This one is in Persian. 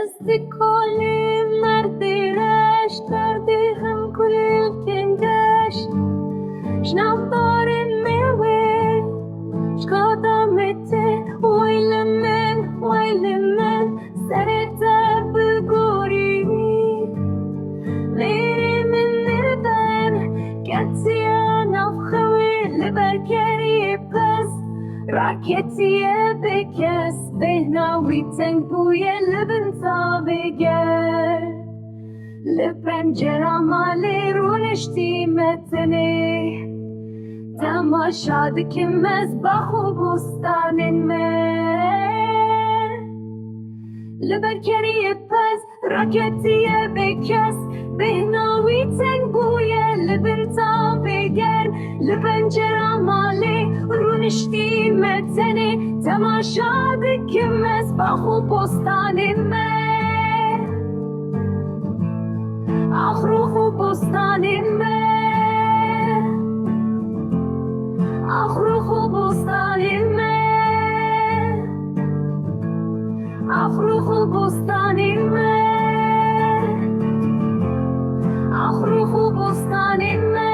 استقال مردش درده هم کل کندش شنفتار موه شکادمته ویل من سرت بگوری لیری من نردن کتیا نفخوی لبرکری پس راکتیه بکس بهناوی تنگ بوی لبن تابگر لپنجره مالی رونشتی متنی تماشا دکم از باخو بستان من لبرکری پس راکتیه بکس بهناوی تنگ بوی لبن تابگر لپنجره مالی رونشتی متنی تماشا دکم از باخو بستان من آخرو بستان من آخرو بستان من آخرو بستان من آخرو بستان من